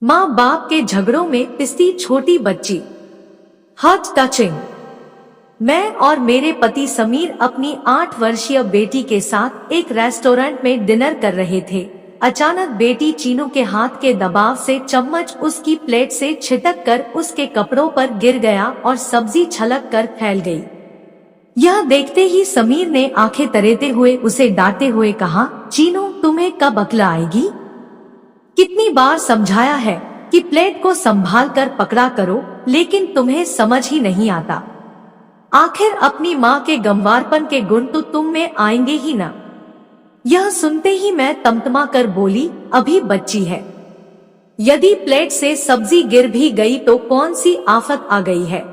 माँ बाप के झगड़ों में पिसती छोटी बच्ची। Heart touching. मैं और मेरे पति समीर अपनी 8 वर्षीय बेटी के साथ एक रेस्टोरेंट में डिनर कर रहे थे। अचानक बेटी चीनू के हाथ के दबाव से चम्मच उसकी प्लेट से छिटक कर उसके कपड़ों पर गिर गया और सब्जी छलक कर फैल गई। यह देखते ही समीर ने आंखें तरेते हुए उसे डांटते हुए कहा, चीनू तुम्हें कब अक्ल आएगी? कितनी बार समझाया है कि प्लेट को संभाल कर पकड़ा करो, लेकिन तुम्हें समझ ही नहीं आता। आखिर अपनी माँ के गंवारपन के गुण तो तुम में आएंगे ही ना। यह सुनते ही मैं तमतमा कर बोली, अभी बच्ची है, यदि प्लेट से सब्जी गिर भी गई तो कौन सी आफत आ गई है?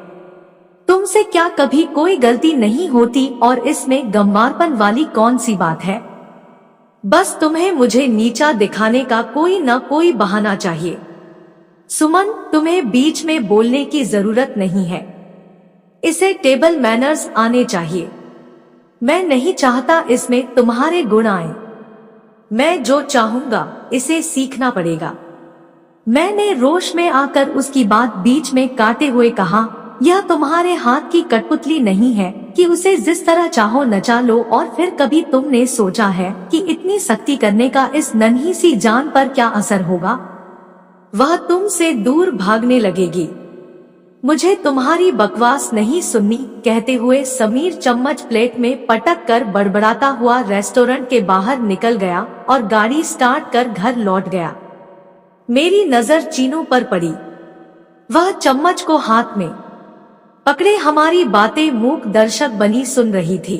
तुमसे क्या कभी कोई गलती नहीं होती और इसमें गंवारपन वाली कौन सी बात है? बस तुम्हें मुझे नीचा दिखाने का कोई न कोई बहाना चाहिए। सुमन, तुम्हें बीच में बोलने की जरूरत नहीं है, इसे टेबल मैनर्स आने चाहिए। मैं नहीं चाहता इसमें तुम्हारे गुण आए। मैं जो चाहूंगा इसे सीखना पड़ेगा। मैंने रोष में आकर उसकी बात बीच में काटे हुए कहा, यह तुम्हारे हाथ की कठपुतली नहीं है कि उसे जिस तरह चाहो नचा लो और फिर कभी तुमने सोचा है कि इतनी सख्ती करने का इस नन्ही सी जान पर क्या असर होगा? वह तुमसे दूर भागने लगेगी। मुझे तुम्हारी बकवास नहीं सुननी। कहते हुए समीर चम्मच प्लेट में पटक कर बड़बड़ाता हुआ रेस्टोरेंट के बाहर निकल गया और गाड़ी स्टार्ट कर घर लौट गया। मेरी नजर चीनू पर पड़ी। वह चम्मच को हाथ में पकड़े हमारी बातें मूक दर्शक बनी सुन रही थी।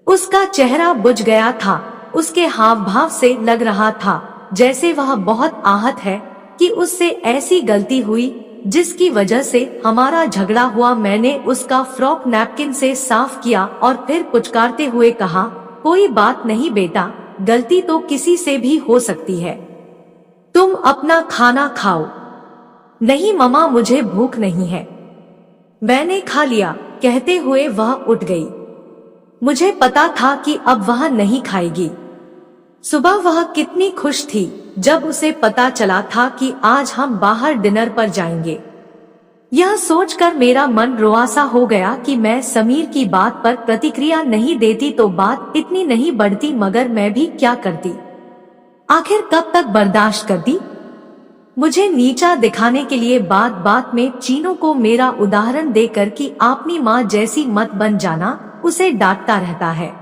उसका चेहरा बुझ गया था। उसके हाव भाव से लग रहा था जैसे वह बहुत आहत है कि उससे ऐसी गलती हुई जिसकी वजह से हमारा झगड़ा हुआ। मैंने उसका फ्रॉक नैपकिन से साफ किया और फिर पुचकारते हुए कहा, कोई बात नहीं बेटा, गलती तो किसी से भी हो सकती है। तुम अपना खाना खाओ। नहीं मम्मा, मुझे भूख नहीं है, मैंने खा लिया। कहते हुए वह उठ गई। मुझे पता था कि अब वह नहीं खाएगी। सुबह वह कितनी खुश थी जब उसे पता चला था कि आज हम बाहर डिनर पर जाएंगे। यह सोचकर मेरा मन रुआसा हो गया कि मैं समीर की बात पर प्रतिक्रिया नहीं देती तो बात इतनी नहीं बढ़ती, मगर मैं भी क्या करती? आखिर कब तक बर्दाश्त करती? मुझे नीचा दिखाने के लिए बात बात में चीनू को मेरा उदाहरण देकर कि अपनी माँ जैसी मत बन जाना, उसे डांटता रहता है।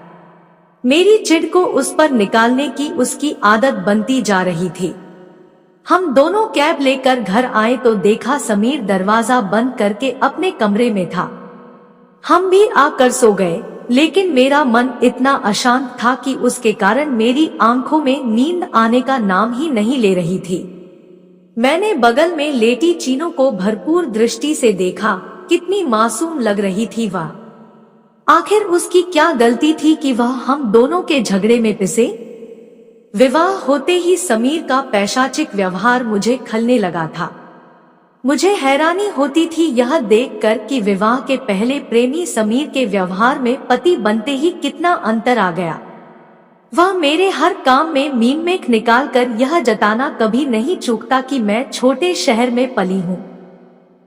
मेरी चिढ़ को उस पर निकालने की उसकी आदत बनती जा रही थी। हम दोनों कैब लेकर घर आए तो देखा समीर दरवाजा बंद करके अपने कमरे में था। हम भी आकर सो गए, लेकिन मेरा मन इतना अशांत था कि उसके कारण मेरी आंखों में नींद आने का नाम ही नहीं ले रही थी। मैंने बगल में लेटी चीनू को भरपूर दृष्टि से देखा। कितनी मासूम लग रही थी वह। आखिर उसकी क्या गलती थी कि वह हम दोनों के झगड़े में पिसे? विवाह होते ही समीर का पैशाचिक व्यवहार मुझे खलने लगा था। मुझे हैरानी होती थी यह देखकर कि विवाह के पहले प्रेमी समीर के व्यवहार में पति बनते ही कितना अंतर आ गया। वह मेरे हर काम में मीनमेख निकालकर यह जताना कभी नहीं चूकता कि मैं छोटे शहर में पली हूँ।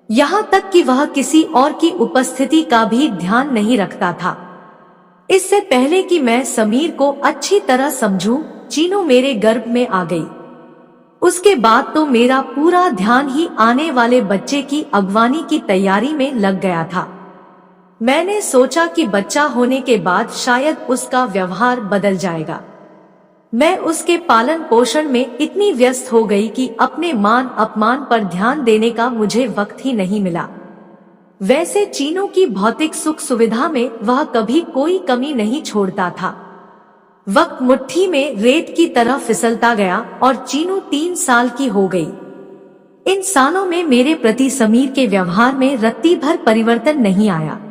यहाँ तक कि वह किसी और की उपस्थिति का भी ध्यान नहीं रखता था। इससे पहले कि मैं समीर को अच्छी तरह समझूं, चीनू मेरे गर्भ में आ गई। उसके बाद तो मेरा पूरा ध्यान ही आने वाले बच्चे की अगवानी की तैयारी में लग गया था। मैंने सोचा कि बच्चा होने के बाद शायद उसका व्यवहार बदल जाएगा। मैं उसके पालन पोषण में इतनी व्यस्त हो गई कि अपने मान अपमान पर ध्यान देने का मुझे वक्त ही नहीं मिला। वैसे चीनू की भौतिक सुख सुविधा में वह कभी कोई कमी नहीं छोड़ता था। वक्त मुट्ठी में रेत की तरह फिसलता गया और चीनू 3 साल की हो गई। इन सालों में मेरे प्रति समीर के व्यवहार में रत्ती भर परिवर्तन नहीं आया।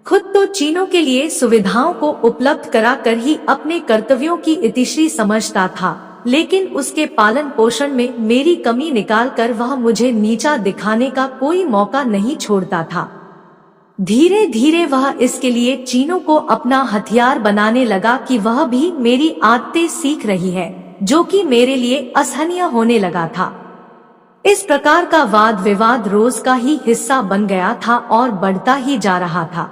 खुद तो चीनू के लिए सुविधाओं को उपलब्ध कराकर ही अपने कर्तव्यों की इतिश्री समझता था, लेकिन उसके पालन पोषण में मेरी कमी निकालकर वह मुझे नीचा दिखाने का कोई मौका नहीं छोड़ता था। धीरे धीरे वह इसके लिए चीनू को अपना हथियार बनाने लगा कि वह भी मेरी आदतें सीख रही है, जो कि मेरे लिए असहनीय होने लगा था। इस प्रकार का वाद विवाद रोज का ही हिस्सा बन गया था और बढ़ता ही जा रहा था।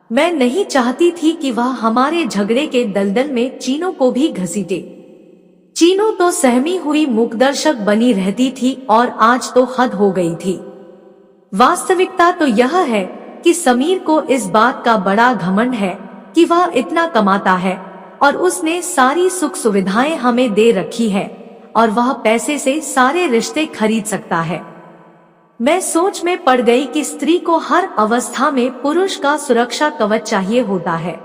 मैं नहीं चाहती थी कि वह हमारे झगड़े के दलदल में चीनों को भी घसीटे। चीनों तो सहमी हुई मूकदर्शक बनी रहती थी और आज तो हद हो गई थी। वास्तविकता तो यह है कि समीर को इस बात का बड़ा घमंड है कि वह इतना कमाता है और उसने सारी सुख सुविधाएं हमें दे रखी है और वह पैसे से सारे रिश्ते खरीद सकता है। मैं सोच में पड़ गई कि स्त्री को हर अवस्था में पुरुष का सुरक्षा कवच चाहिए होता है,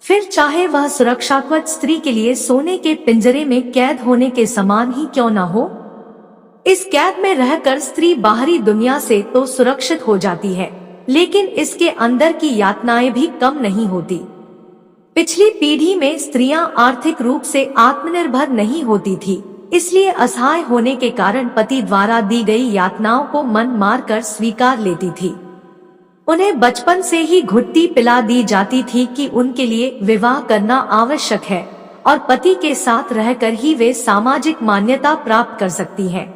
फिर चाहे वह सुरक्षा कवच स्त्री के लिए सोने के पिंजरे में कैद होने के समान ही क्यों न हो। इस कैद में रहकर स्त्री बाहरी दुनिया से तो सुरक्षित हो जाती है, लेकिन इसके अंदर की यातनाएं भी कम नहीं होती। पिछली पीढ़ी में स्त्रियां आर्थिक रूप से आत्मनिर्भर नहीं होती थी, इसलिए असहाय होने के कारण पति द्वारा दी गई यातनाओं को मन मारकर स्वीकार लेती थी। उन्हें बचपन से ही घुट्टी पिला दी जाती थी कि उनके लिए विवाह करना आवश्यक है और पति के साथ रहकर ही वे सामाजिक मान्यता प्राप्त कर सकती हैं।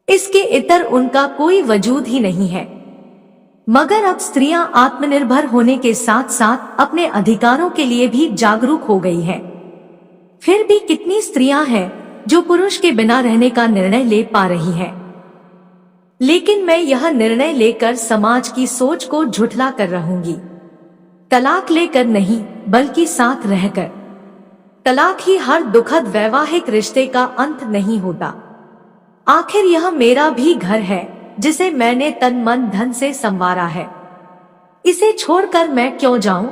इसके इतर उनका कोई वजूद ही नहीं है। मगर अब स्त्रियां आत्मनिर्भर होने के साथ साथ अपने अधिकारों के लिए भी जागरूक हो गई हैं। फिर भी कितनी स्त्रियां हैं जो पुरुष के बिना रहने का निर्णय ले पा रही हैं। लेकिन मैं यह निर्णय लेकर समाज की सोच को झुठला कर रहूंगी। तलाक लेकर नहीं, बल्कि साथ रहकर। तलाक ही हर दुखद वैवाहिक रिश्ते का अंत नहीं होता। आखिर यह मेरा भी घर है जिसे मैंने तन मन धन से संवारा है। इसे छोड़कर मैं क्यों जाऊं?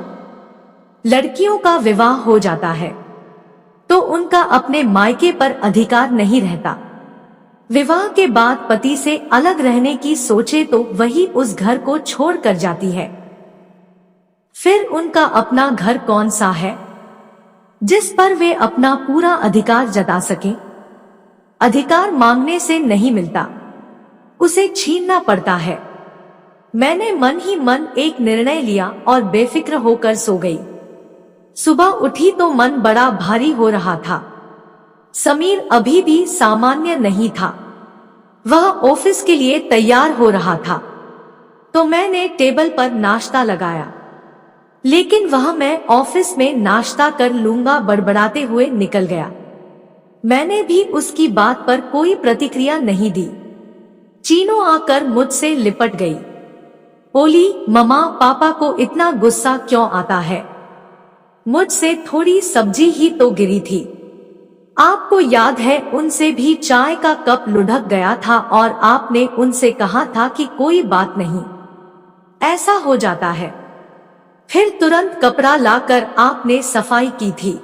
लड़कियों का विवाह हो जाता है तो उनका अपने मायके पर अधिकार नहीं रहता। विवाह के बाद पति से अलग रहने की सोचे तो वही उस घर को छोड़ कर जाती है। फिर उनका अपना घर कौन सा है जिस पर वे अपना पूरा अधिकार जता सकें? अधिकार मांगने से नहीं मिलता, उसे छीनना पड़ता है। मैंने मन ही मन एक निर्णय लिया और बेफिक्र होकर सो गई। सुबह उठी तो मन बड़ा भारी हो रहा था। समीर अभी भी सामान्य नहीं था। वह ऑफिस के लिए तैयार हो रहा था तो मैंने टेबल पर नाश्ता लगाया, लेकिन वह मैं ऑफिस में नाश्ता कर लूंगा बड़बड़ाते हुए निकल गया। मैंने भी उसकी बात पर कोई प्रतिक्रिया नहीं दी। चीनू आकर मुझसे लिपट गई। बोली, मम्मा, पापा को इतना गुस्सा क्यों आता है? मुझसे थोड़ी सब्जी ही तो गिरी थी। आपको याद है उनसे भी चाय का कप लुढ़क गया था और आपने उनसे कहा था कि कोई बात नहीं, ऐसा हो जाता है। फिर तुरंत कपड़ा लाकर आपने सफाई की थी।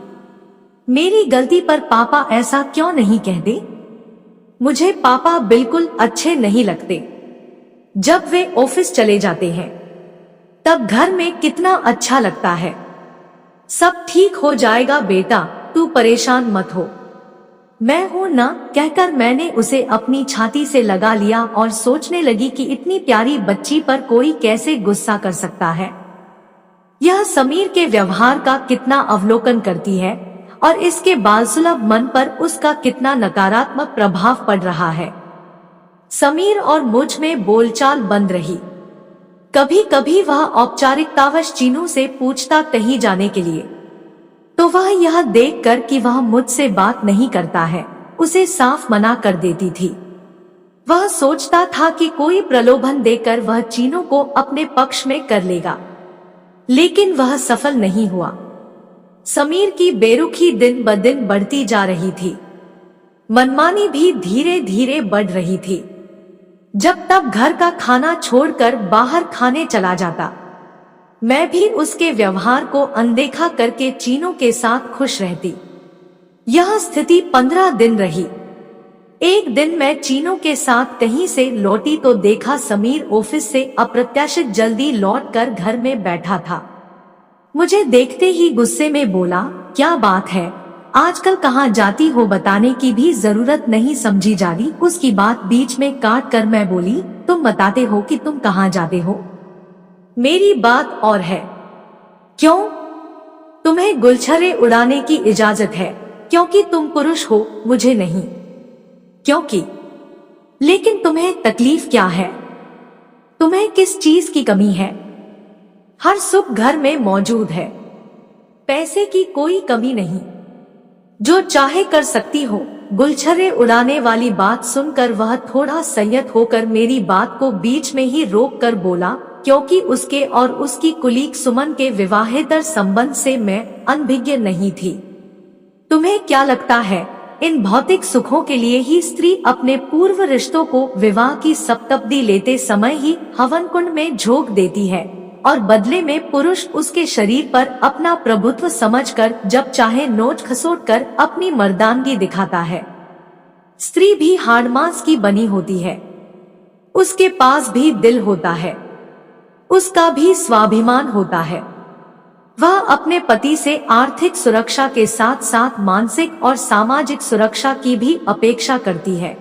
मेरी गलती पर पापा ऐसा क्यों नहीं कहते? मुझे पापा बिल्कुल अच्छे नहीं लगते। जब वे ऑफिस चले जाते हैं तब घर में कितना अच्छा लगता है। सब ठीक हो जाएगा बेटा, तू परेशान मत हो, मैं हूं ना, कहकर मैंने उसे अपनी छाती से लगा लिया और सोचने लगी कि इतनी प्यारी बच्ची पर कोई कैसे गुस्सा कर सकता है। यह समीर के व्यवहार का कितना अवलोकन करती है और इसके बालसुलभ मन पर उसका कितना नकारात्मक प्रभाव पड़ रहा है। समीर और मुझ में बोलचाल बंद रही। कभी कभी वह औपचारिकतावश चीनू से पूछता कहीं जाने के लिए, तो वह यह देखकर कि वह मुझसे बात नहीं करता है, उसे साफ मना कर देती थी। वह सोचता था कि कोई प्रलोभन देकर वह चीनू को अपने पक्ष में कर लेगा, लेकिन वह सफल नहीं हुआ। समीर की बेरुखी दिन ब दिन बढ़ती जा रही थी। मनमानी भी धीरे धीरे बढ़ रही थी। जब तब घर का खाना छोड़कर बाहर खाने चला जाता, मैं भी उसके व्यवहार को अनदेखा करके चीनू के साथ खुश रहती। यह स्थिति 15 दिन रही। एक दिन मैं चीनू के साथ कहीं से लौटी तो देखा समीर ऑफिस से अप्रत्याशित जल्दी लौटकर घर में बैठा था। मुझे देखते ही गुस्से में बोला, क्या बात है, आजकल कहाँ जाती हो, बताने की भी जरूरत नहीं समझी जा रही। उसकी बात बीच में काट कर मैं बोली, तुम बताते हो कि तुम कहाँ जाते हो, मेरी बात और है। क्यों? तुम्हें गुलछरे उड़ाने की इजाजत है क्योंकि तुम पुरुष हो, मुझे नहीं। क्योंकि लेकिन तुम्हें तकलीफ क्या है? तुम्हें किस चीज की कमी है? हर सुख घर में मौजूद है। पैसे की कोई कमी नहीं। जो चाहे कर सकती हो। गुलछर्रे उड़ाने वाली बात सुनकर वह थोड़ा संयत होकर मेरी बात को बीच में ही रोक कर बोला, क्योंकि उसके और उसकी कुलीग सुमन के विवाहेतर संबंध से मैं अनभिज्ञ नहीं थी। तुम्हें क्या लगता है, इन भौतिक सुखों के लिए ही स्त्री अपने पूर्व रिश्तों को विवाह की सप्तपदी लेते समय ही हवन कुंड में झोंक देती है और बदले में पुरुष उसके शरीर पर अपना प्रभुत्व समझकर जब चाहे नोच खसोट कर अपनी मर्दानगी दिखाता है। स्त्री भी हाड़ मांस की बनी होती है। उसके पास भी दिल होता है। उसका भी स्वाभिमान होता है। वह अपने पति से आर्थिक सुरक्षा के साथ साथ मानसिक और सामाजिक सुरक्षा की भी अपेक्षा करती है।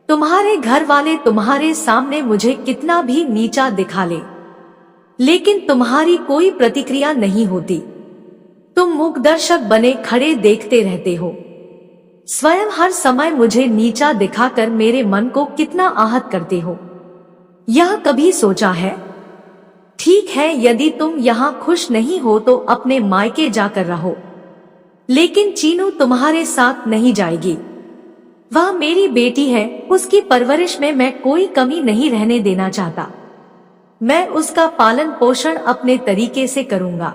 तुम्हारे घर वाले तुम्हारे सामने मुझे कितना भी नीचा दिखा ले, लेकिन तुम्हारी कोई प्रतिक्रिया नहीं होती। तुम मूकदर्शक बने खड़े देखते रहते हो। स्वयं हर समय मुझे नीचा दिखाकर मेरे मन को कितना आहत करते हो, यह कभी सोचा है? ठीक है, यदि तुम यहाँ खुश नहीं हो तो अपने मायके जाकर रहो, लेकिन चीनू तुम्हारे साथ नहीं जाएगी। वह मेरी बेटी है, उसकी परवरिश में मैं कोई कमी नहीं रहने देना चाहता। मैं उसका पालन पोषण अपने तरीके से करूंगा।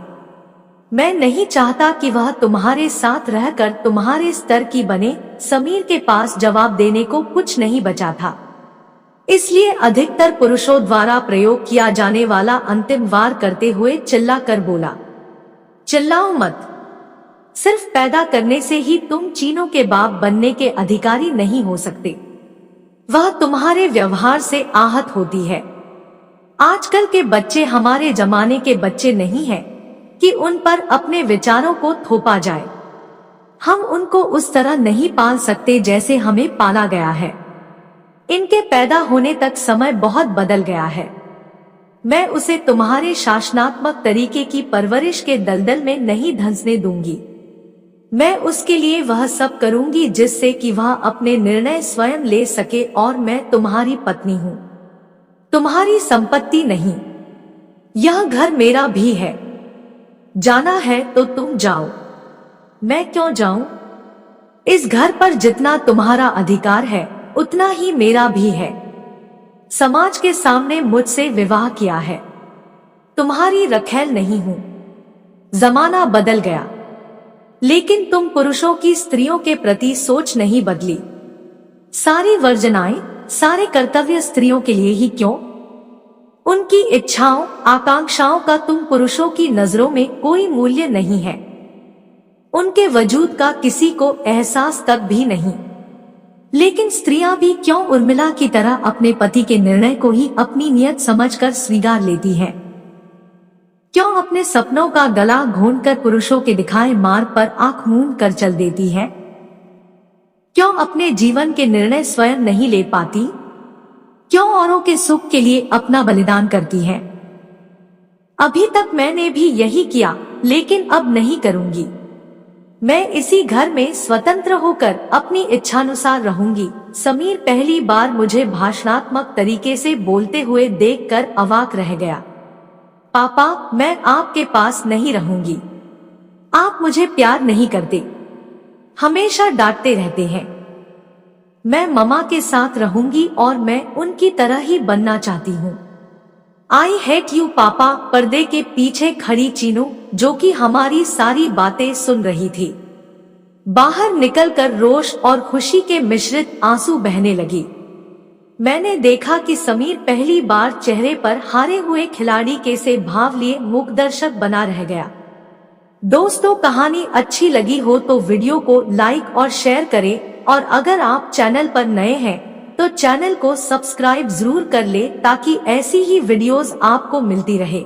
मैं नहीं चाहता कि वह तुम्हारे साथ रहकर तुम्हारे स्तर की बने। समीर के पास जवाब देने को कुछ नहीं बचा था, इसलिए अधिकतर पुरुषों द्वारा प्रयोग किया जाने वाला अंतिम वार करते हुए चिल्ला कर बोला, चिल्लाओ मत। सिर्फ पैदा करने से ही तुम चीनों के बाप बनने के अधिकारी नहीं हो सकते। वह तुम्हारे व्यवहार से आहत होती है। आजकल के बच्चे हमारे जमाने के बच्चे नहीं हैं कि उन पर अपने विचारों को थोपा जाए। हम उनको उस तरह नहीं पाल सकते जैसे हमें पाला गया है। इनके पैदा होने तक समय बहुत बदल गया है। मैं उसे तुम्हारे शासनात्मक तरीके की परवरिश के दलदल में नहीं धंसने दूंगी। मैं उसके लिए वह सब करूंगी जिससे कि वह अपने निर्णय स्वयं ले सके, और मैं तुम्हारी पत्नी हूँ, तुम्हारी संपत्ति नहीं। यह घर मेरा भी है। जाना है तो तुम जाओ। मैं क्यों जाऊं? इस घर पर जितना तुम्हारा अधिकार है उतना ही मेरा भी है। समाज के सामने मुझसे विवाह किया है। तुम्हारी रखैल नहीं हूं। जमाना बदल गया, लेकिन तुम पुरुषों की स्त्रियों के प्रति सोच नहीं बदली। सारी वर्जनाएं, सारे कर्तव्य स्त्रियों के लिए ही क्यों? उनकी इच्छाओं आकांक्षाओं का तुम पुरुषों की नजरों में कोई मूल्य नहीं है। उनके वजूद का किसी को एहसास तक भी नहीं। लेकिन स्त्रियां भी क्यों उर्मिला की तरह अपने पति के निर्णय को ही अपनी नियत समझकर स्वीकार लेती हैं? क्यों अपने सपनों का गला घोंटकर पुरुषों के दिखाए मार्ग पर आंख मूंद कर चल देती है? क्यों अपने जीवन के निर्णय स्वयं नहीं ले पाती? क्यों औरों के सुख के लिए अपना बलिदान करती है? अभी तक मैंने भी यही किया, लेकिन अब नहीं करूंगी। मैं इसी घर में स्वतंत्र होकर अपनी इच्छानुसार रहूंगी। समीर पहली बार मुझे भाषणात्मक तरीके से बोलते हुए देखकर अवाक रह गया। पापा, मैं आपके पास नहीं रहूंगी। आप मुझे प्यार नहीं करते, हमेशा डांटते रहते हैं। मैं ममा के साथ रहूंगी और मैं उनकी तरह ही बनना चाहती हूँ। आई हेट यू पापा। पर्दे के पीछे खड़ी चीनू, जो कि हमारी सारी बातें सुन रही थी, बाहर निकलकर रोष और खुशी के मिश्रित आंसू बहने लगी। मैंने देखा कि समीर पहली बार चेहरे पर हारे हुए खिलाड़ी के से भाव लिए मूकदर्शक बना रह गया। दोस्तों, कहानी अच्छी लगी हो तो वीडियो को लाइक और शेयर करें, और अगर आप चैनल पर नए हैं तो चैनल को सब्सक्राइब जरूर कर ले ताकि ऐसी ही वीडियोस आपको मिलती रहे।